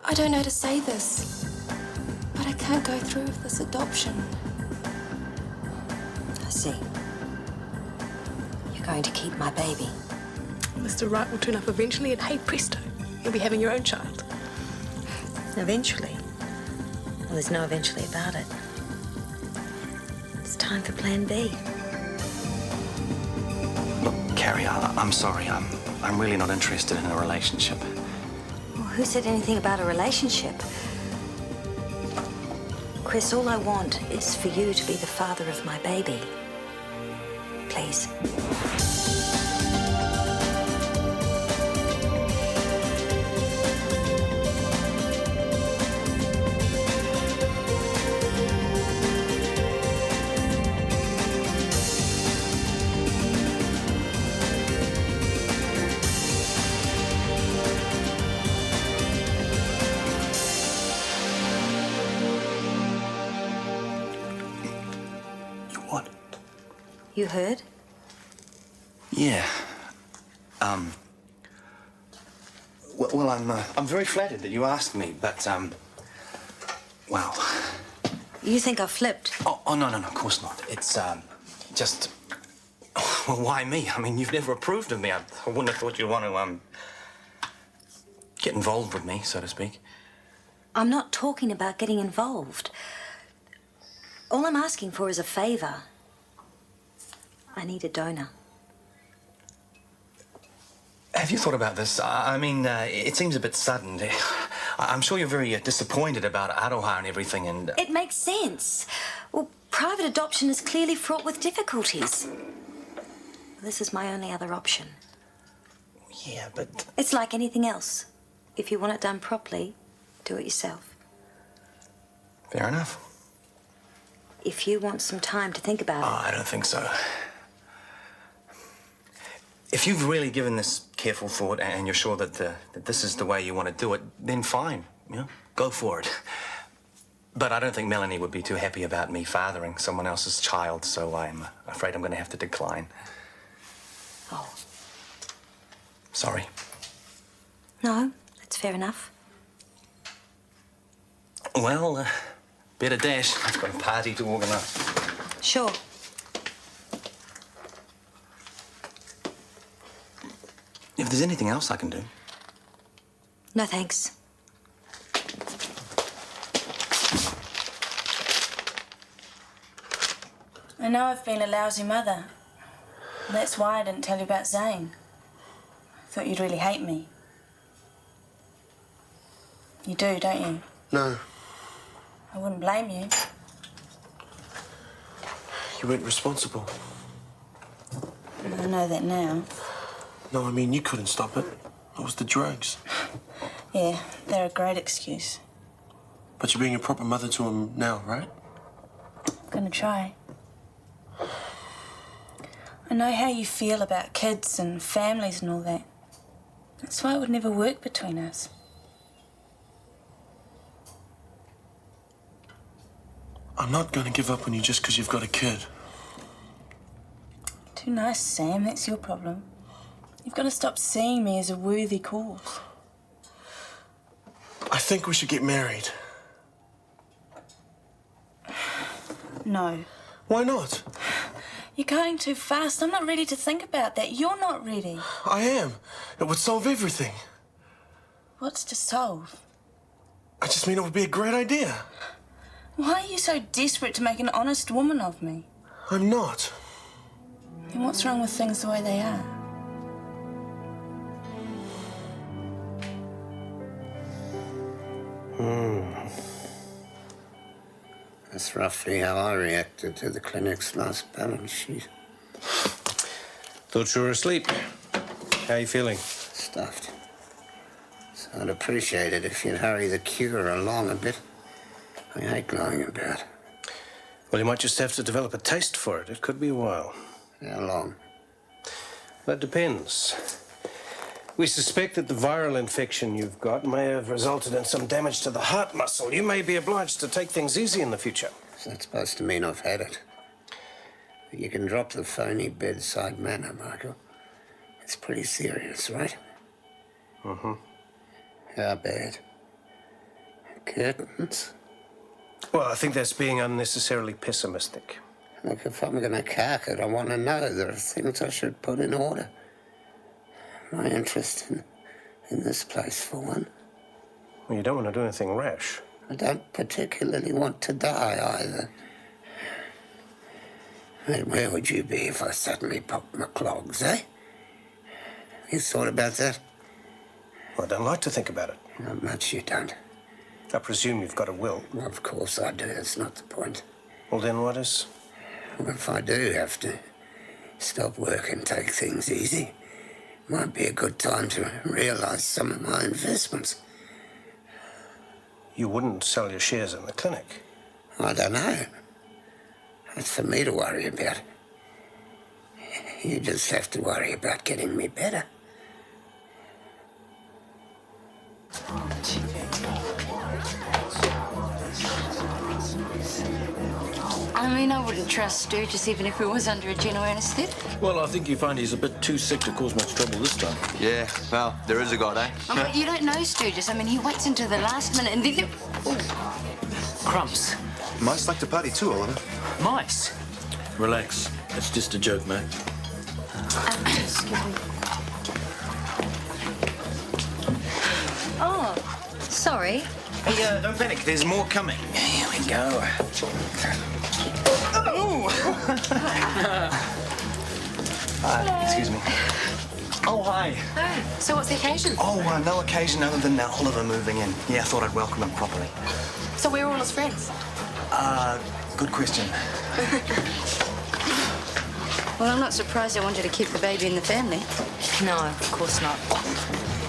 I don't know how to say this, but I can't go through with this adoption. I see. You're going to keep my baby. Mr. Wright will turn up eventually, and hey presto, you'll be having your own child. Eventually? Well, there's no eventually about it. It's time for Plan B. Look, Carrie, I'm sorry. I'm really not interested in a relationship. Well, who said anything about a relationship? Chris, all I want is for you to be the father of my baby. Please. You heard? Yeah. Well, I'm very flattered that you asked me, but, well... You think I flipped? Oh, no, of course not. It's, just... Well, why me? I mean, you've never approved of me. I wouldn't have thought you'd want to, get involved with me, so to speak. I'm not talking about getting involved. All I'm asking for is a favor. I need a donor. Have you thought about this? I mean, it seems a bit sudden. I'm sure you're very disappointed about Aroha and everything, and... It makes sense. Well, private adoption is clearly fraught with difficulties. This is my only other option. Yeah, but... It's like anything else. If you want it done properly, do it yourself. Fair enough. If you want some time to think about it... Oh, I don't think so. If you've really given this careful thought and you're sure that this is the way you want to do it, then fine, go for it. But I don't think Melanie would be too happy about me fathering someone else's child, so I'm afraid I'm going to have to decline. Oh. Sorry. No, that's fair enough. Well, better dash. I've got a party to organise. Sure. If there's anything else I can do. No, thanks. I know I've been a lousy mother. That's why I didn't tell you about Zane. I thought you'd really hate me. You do, don't you? No. I wouldn't blame you. You weren't responsible. I know that now. No, I mean, you couldn't stop it. It was the drugs. Yeah, they're a great excuse. But you're being a proper mother to him now, right? I'm gonna try. I know how you feel about kids and families and all that. That's why it would never work between us. I'm not going to give up on you just because you've got a kid. Too nice, Sam. That's your problem. You've got to stop seeing me as a worthy cause. I think we should get married. No. Why not? You're going too fast. I'm not ready to think about that. You're not ready. I am. It would solve everything. What's to solve? I just mean it would be a great idea. Why are you so desperate to make an honest woman of me? I'm not. Then what's wrong with things the way they are? That's roughly how I reacted to the clinic's last balance sheet. Thought you were asleep. How are you feeling? Stuffed. So I'd appreciate it if you'd hurry the cure along a bit. I hate lying about. Well, you might just have to develop a taste for it. It could be a while. How long? That depends. We suspect that the viral infection you've got may have resulted in some damage to the heart muscle. You may be obliged to take things easy in the future. So that's supposed to mean I've had it. But you can drop the phony bedside manner, Michael. It's pretty serious, right? Mm-hmm. How bad? Curtains? Well, I think that's being unnecessarily pessimistic. Look, if I'm going to cark it, I want to know there are things I should put in order. My interest in this place, for one. Well, you don't want to do anything rash. I don't particularly want to die, either. I mean, where would you be if I suddenly popped my clogs, eh? You thought about that? Well, I don't like to think about it. Not much you don't. I presume you've got a will. Well, of course I do. That's not the point. Well, then what is? Well, if I do have to stop work and take things easy, might be a good time to realise some of my investments. You wouldn't sell your shares in the clinic. I don't know. That's for me to worry about. You just have to worry about getting me better. I mean, I wouldn't trust Sturgis even if he was under a general anaesthetic. Well, I think you find he's a bit too sick to cause much trouble this time. Yeah, well, there is a God, eh? Oh, but you don't know Sturgis. I mean, he waits until the last minute and then... Crumbs. Mice like to party too, Oliver. Mice. Relax. It's just a joke, mate. Excuse me. Oh, sorry. Hey, don't panic. There's more coming. Here we go. Excuse me. Oh, hi. Oh, so what's the occasion? Oh, no occasion other than Oliver moving in. Yeah, I thought I'd welcome him properly. So we're all his friends? Good question. Well, I'm not surprised they wanted to keep the baby in the family. No, of course not.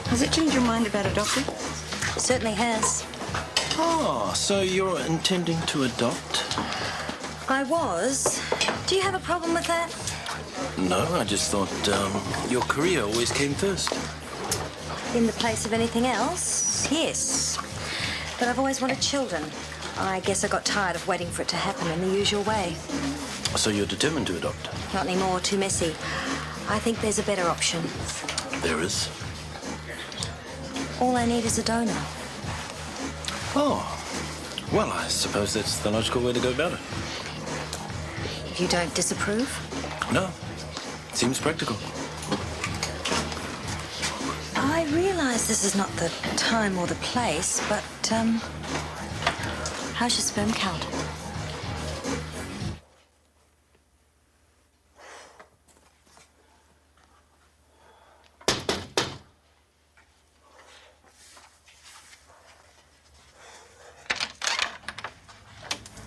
Has it changed your mind about adopting? Certainly has. Oh, so you're intending to adopt? I was. Do you have a problem with that? No, I just thought your career always came first. In the place of anything else? Yes. But I've always wanted children. I guess I got tired of waiting for it to happen in the usual way. So you're determined to adopt? Not anymore, too messy. I think there's a better option. There is? All I need is a donor. Oh. Well, I suppose that's the logical way to go about it. You don't disapprove? No. Seems practical. I realise this is not the time or the place, but, how's your sperm count?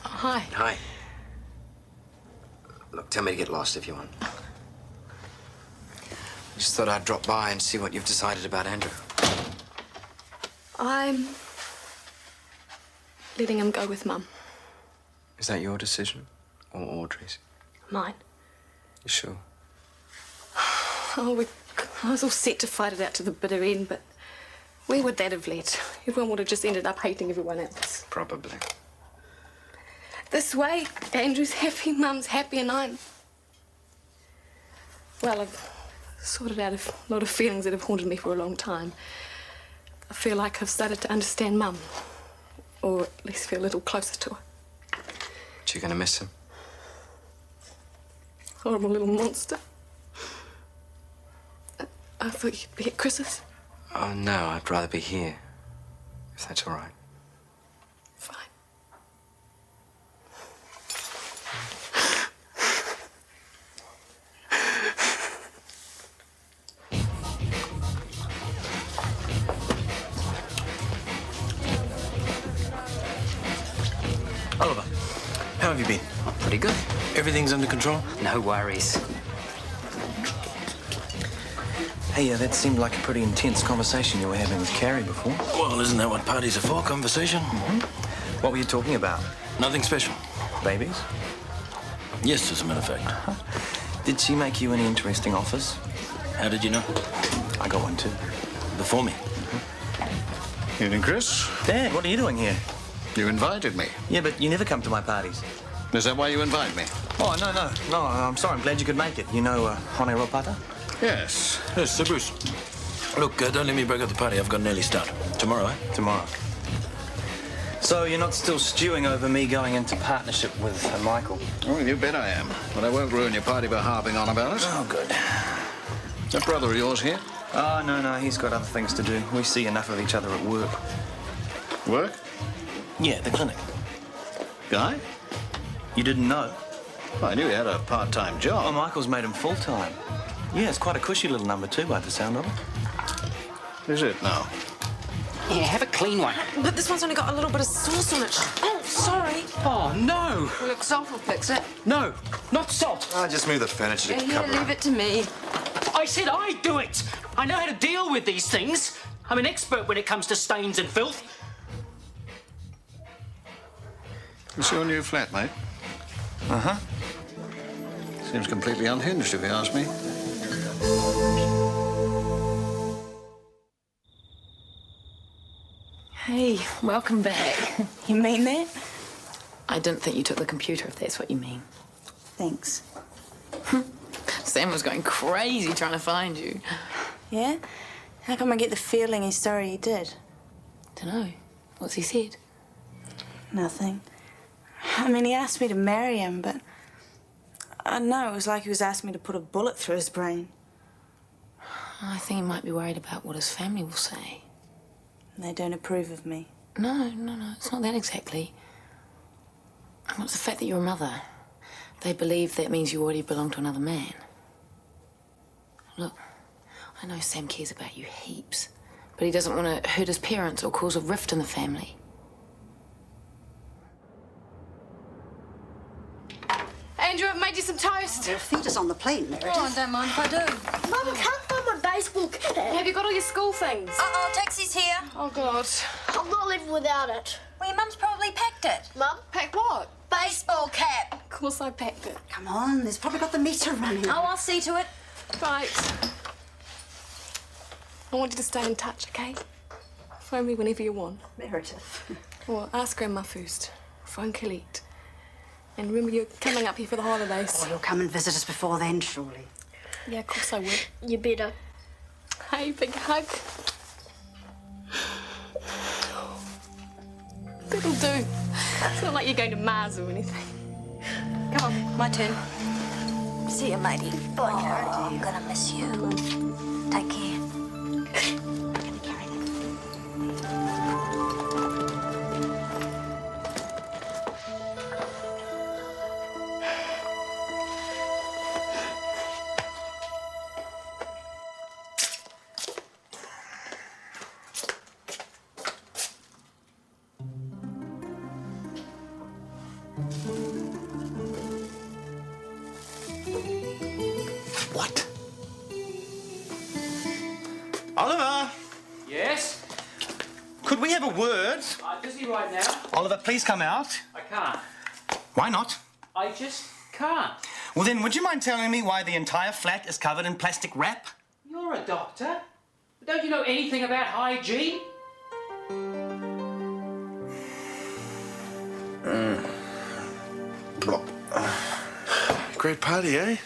Hi. Hi. Look, tell me to get lost if you want. Just thought I'd drop by and see what you've decided about Andrew. I'm letting him go with Mum. Is that your decision? Or Audrey's? Mine. You sure? Oh, I was all set to fight it out to the bitter end, but where would that have led? Everyone would have just ended up hating everyone else. Probably. This way, Andrew's happy, Mum's happy, and I'm... Well, I've sorted out a lot of feelings that have haunted me for a long time. I feel like I've started to understand Mum, or at least feel a little closer to her. But you're gonna miss him? Horrible little monster. I thought you'd be at Chris's. Oh, no, I'd rather be here. If that's all right. Fine. Oliver, how have you been? Pretty good. Everything's under control? No worries. Hey, that seemed like a pretty intense conversation you were having with Carrie before. Well, isn't that what parties are for, conversation? What were you talking about? Nothing special. Babies? Yes, as a matter of fact. Did she make you any interesting offers? How did you know? I got one too. Before me. Evening, Chris. Dad, what are you doing here? You invited me. Yeah, but you never come to my parties. Is that why you invite me? Oh, no, I'm sorry. I'm glad you could make it. You know Hone Ropata? Yes. Yes, Sir Bruce. Look, don't let me break up the party. I've got an early start. Tomorrow, eh? Tomorrow. So you're not still stewing over me going into partnership with Michael? Oh, you bet I am. But I won't ruin your party by harping on about it. Oh, good. That brother of yours here? Oh, no, he's got other things to do. We see enough of each other at work. Work? Yeah, the clinic. Guy? You didn't know? Well, I knew he had a part-time job. Oh, Michael's made him full-time. Yeah, it's quite a cushy little number too, by the sound of it. Is it now? Yeah, have a clean one. But this one's only got a little bit of sauce on it. Oh, sorry. Oh, no. Well, look, salt will fix it. No, not salt. I just move the furniture to Yeah, cover leave it to me. I said I'd do it. I know how to deal with these things. I'm an expert when it comes to stains and filth. It's your new flatmate? Uh-huh. Seems completely unhinged, if you ask me. Hey, welcome back. You mean that? I didn't think you took the computer, if that's what you mean. Thanks. Sam was going crazy trying to find you. Yeah? How come I get the feeling he's sorry he did? Dunno. What's he said? Nothing. I mean, he asked me to marry him, but I don't know, it was like he was asking me to put a bullet through his brain. I think he might be worried about what his family will say. They don't approve of me. No, it's not that exactly. It's the fact that you're a mother. They believe that means you already belong to another man. Look, I know Sam cares about you heaps, but he doesn't want to hurt his parents or cause a rift in the family. Andrew, I've made you some toast. Your feet is on the plate, Meredith. Oh, I don't mind if I do. Mum, I can't find my baseball cap. Have you got all your school things? Uh-oh, taxi's here. Oh, God. I'm not living without it. Well, your mum's probably packed it. Mum? Pack what? Baseball cap. Of course I packed it. Come on, there's probably got the meter running. Oh, I'll see to it. Right. I want you to stay in touch, okay? Phone me whenever you want. Meredith. Or ask Grandma first. Phone Colette. And remember, you're coming up here for the holidays. Oh, you'll come and visit us before then, surely. Yeah, of course I will. You better. Hey, big hug. That'll do. It's not like you're going to Mars or anything. Come on, my turn. See you, matey. Bye, oh, I'm gonna miss you. Take care. What? Oliver! Yes? Could we have a word? I'm busy right now. Oliver, please come out. I can't. Why not? I just can't. Well, then, would you mind telling me why the entire flat is covered in plastic wrap? You're a doctor. Don't you know anything about hygiene? Great party, eh?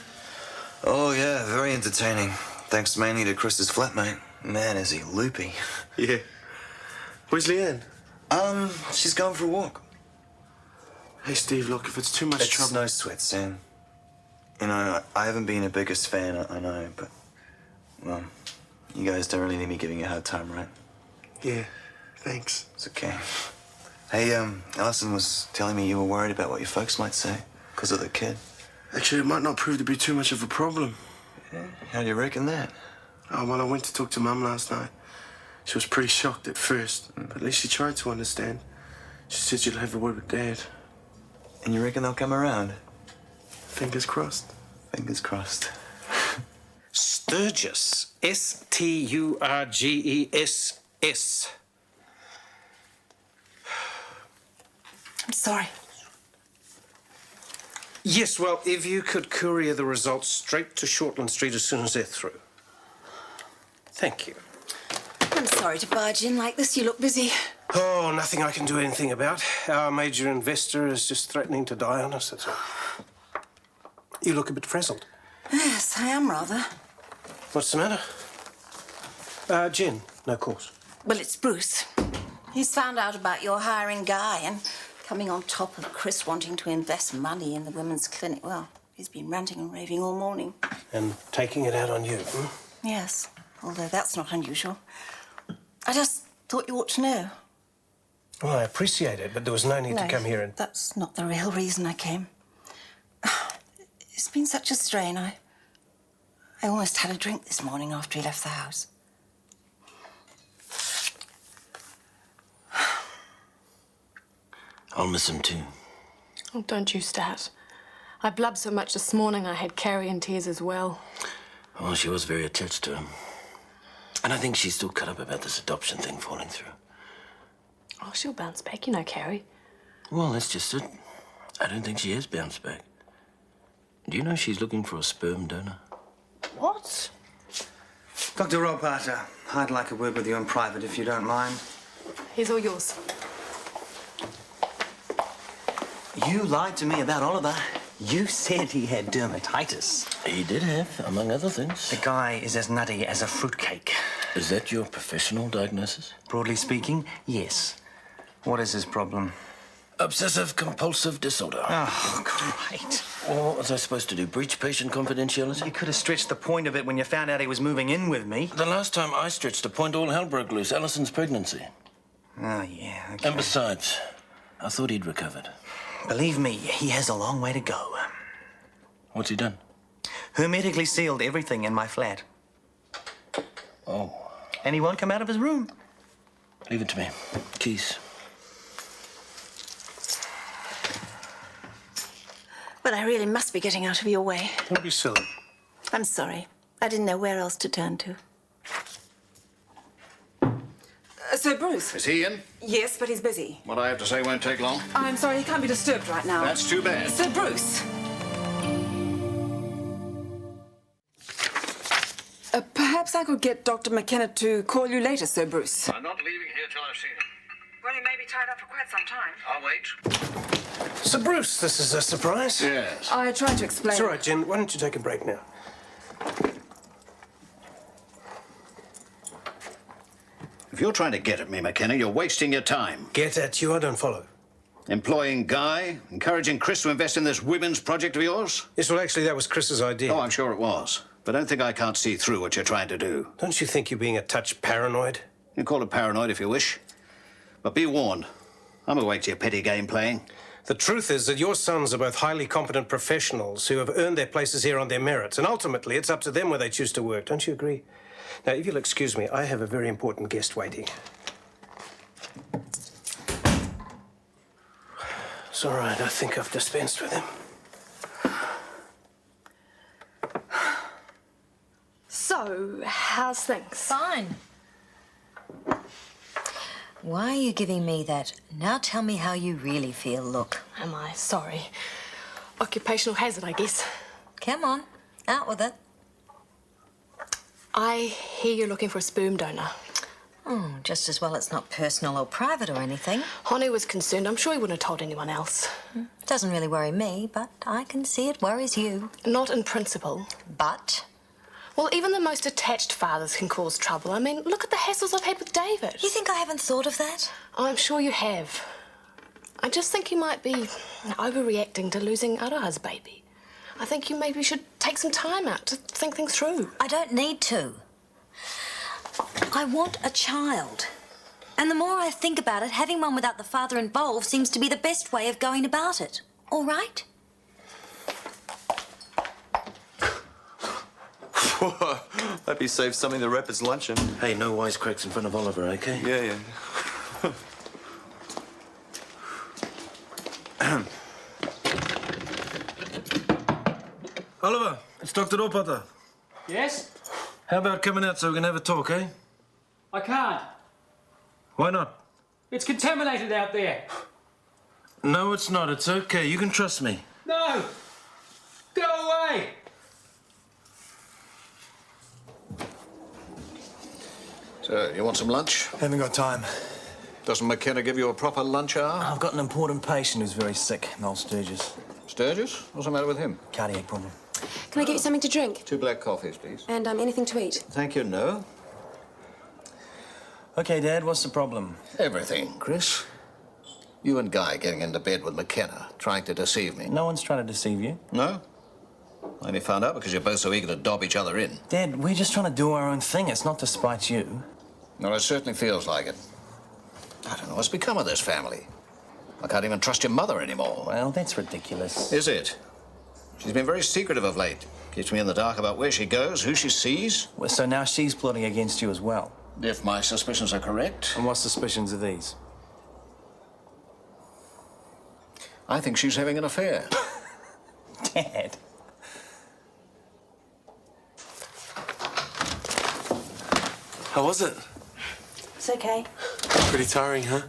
Oh, yeah, very entertaining. Thanks mainly to Chris's flatmate. Man, is he loopy. Yeah. Where's Liane? She's going for a walk. Hey, Steve, look, if it's too much It's trouble... no sweat, Sam. You know, I haven't been the biggest fan, I know, but... Well, you guys don't really need me giving you a hard time, right? Yeah, thanks. It's okay. Hey, Alison was telling me you were worried about what your folks might say because of the kid. Actually, it might not prove to be too much of a problem. Yeah? How do you reckon that? Oh, well, I went to talk to Mum last night. She was pretty shocked at first, but at least she tried to understand. She said she'll have a word with Dad. And you reckon they'll come around? Fingers crossed. Fingers crossed. Sturgis. S-T-U-R-G-E-S-S. I'm sorry. Yes, well, if you could courier the results straight to Shortland Street as soon as they're through. Thank you. I'm sorry to barge in like this. You look busy. Oh, nothing I can do anything about. Our major investor is just threatening to die on us, that's all. You look a bit frazzled. Yes, I am rather. What's the matter? Jen, no calls. Well, it's Bruce. He's found out about your hiring Guy and coming on top of Chris wanting to invest money in the women's clinic. Well, he's been ranting and raving all morning. And taking it out on you, hmm? Yes, although that's not unusual. I just thought you ought to know. Well, I appreciate it, but there was no need to come here and... That's not the real reason I came. It's been such a strain. I almost had a drink this morning after he left the house. I'll miss him too. Oh, don't you start. I blubbed so much this morning I had Carrie in tears as well. Well, she was very attached to him. And I think she's still cut up about this adoption thing falling through. Oh, she'll bounce back, you know, Carrie. Well, that's just it. I don't think she has bounced back. Do you know she's looking for a sperm donor? What? Dr. Rob Barter, I'd like a word with you in private, if you don't mind. He's all yours. You lied to me about Oliver. You said he had dermatitis. He did have, among other things. The guy is as nutty as a fruitcake. Is that your professional diagnosis? Broadly speaking, yes. What is his problem? Obsessive-compulsive disorder. Oh, great. Well, what was I supposed to do? Breach patient confidentiality? You could have stretched the point of it when you found out he was moving in with me. The last time I stretched a point, all hell broke loose. Alison's pregnancy. Oh, yeah, okay. And besides, I thought he'd recovered. Believe me, he has a long way to go. What's he done? Hermetically sealed everything in my flat. Oh. And he won't come out of his room. Leave it to me. Keys. Well, I really must be getting out of your way. Don't be silly. I'm sorry. I didn't know where else to turn to. Sir Bruce? Is he in? Yes, but he's busy. What I have to say won't take long. I'm sorry, he can't be disturbed right now. That's too bad. Sir Bruce? Perhaps I could get Dr. McKenna to call you later, Sir Bruce. I'm not leaving here till I've seen him. Well, he may be tied up for quite some time. I'll wait. Sir Bruce, this is a surprise. Yes. I tried to explain. It's all right, Jen. Why don't you take a break now? If you're trying to get at me, McKenna, you're wasting your time. Get at you? I don't follow. Employing Guy, encouraging Chris to invest in this women's project of yours? Yes, well, actually, that was Chris's idea. Oh, I'm sure it was. But don't think I can't see through what you're trying to do. Don't you think you're being a touch paranoid? You can call it paranoid if you wish. But be warned, I'm awake to your petty game playing. The truth is that your sons are both highly competent professionals who have earned their places here on their merits, and ultimately it's up to them where they choose to work. Don't you agree? Now, if you'll excuse me, I have a very important guest waiting. It's all right. I think I've dispensed with him. So, how's things? Fine. Why are you giving me that? Now tell me how you really feel look. Am I sorry? Occupational hazard, I guess. Come on, out with it. I hear you're looking for a sperm donor. Oh, just as well it's not personal or private or anything. Honey was concerned. I'm sure he wouldn't have told anyone else. Doesn't really worry me, but I can see it worries you. Not in principle. But? Well, even the most attached fathers can cause trouble. I mean, look at the hassles I've had with David. You think I haven't thought of that? I'm sure you have. I just think you might be overreacting to losing Aroha's baby. I think you maybe should take some time out to think things through. I don't need to. I want a child. And the more I think about it, having one without the father involved seems to be the best way of going about it. All right? Hope you saved something to wrap his lunch in. Hey, no wisecracks in front of Oliver, okay? Yeah. Oliver, it's Dr. Opata. Yes? How about coming out so we can have a talk, eh? I can't. Why not? It's contaminated out there. No, it's not. It's okay. You can trust me. No! Go away! So, you want some lunch? Haven't got time. Doesn't McKenna give you a proper lunch hour? I've got an important patient who's very sick, Noel Sturgis. Sturgis? What's the matter with him? Cardiac problem. Can I get you something to drink? 2 black coffees, please. And anything to eat? Thank you, no. Okay, Dad, what's the problem? Everything, Chris. You and Guy getting into bed with McKenna, trying to deceive me. No one's trying to deceive you. No? I only found out because you're both so eager to dob each other in. Dad, we're just trying to do our own thing. It's not to spite you. Well, it certainly feels like it. I don't know what's become of this family. I can't even trust your mother anymore. Well, that's ridiculous. Is it? She's been very secretive of late. Keeps me in the dark about where she goes, who she sees. Well, so now she's plotting against you as well. If my suspicions are correct. And what suspicions are these? I think she's having an affair. Dad. How was it? It's okay. Pretty tiring, huh?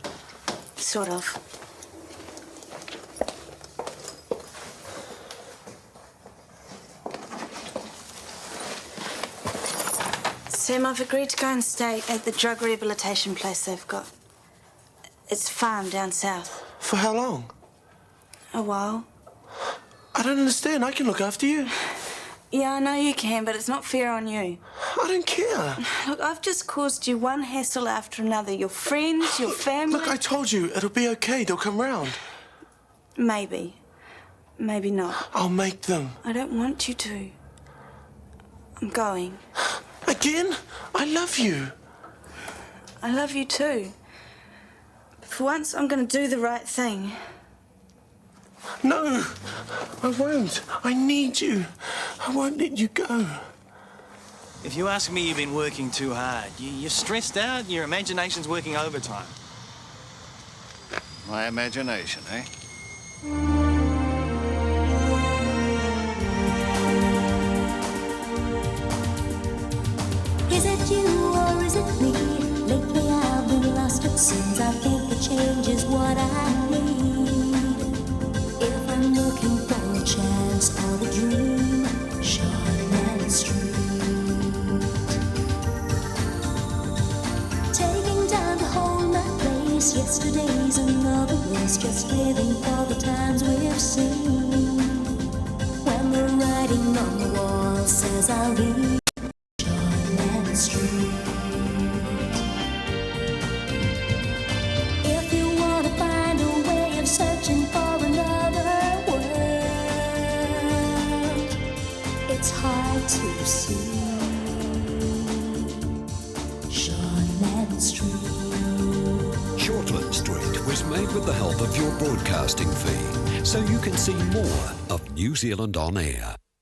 Sort of. Sam, I've agreed to go and stay at the drug rehabilitation place they've got. It's a farm down south. For how long? A while. I don't understand. I can look after you. Yeah, I know you can, but it's not fair on you. I don't care. Look, I've just caused you one hassle after another. Your friends, your family... Look, I told you, it'll be okay. They'll come round. Maybe. Maybe not. I'll make them. I don't want you to. I'm going. Again? I love you. I love you too. But for once, I'm going to do the right thing. No, I won't. I need you. I won't let you go. If you ask me, you've been working too hard. You're stressed out, your imagination's working overtime. My imagination, eh? Is it you or is it me? Lately I've been lost, it seems. I think the change is what I need. If I'm looking for a chance or a dream, Shortland Street. Taking time to hold my place. Yesterday's another race, just living for the times we've seen. When the writing on the wall says I'll be Shortland Street. If you want to find a way of searching for another world, it's hard to see. Shortland Street. Shortland Street was made with the help of your broadcasting fee, so you can see more of New Zealand On Air.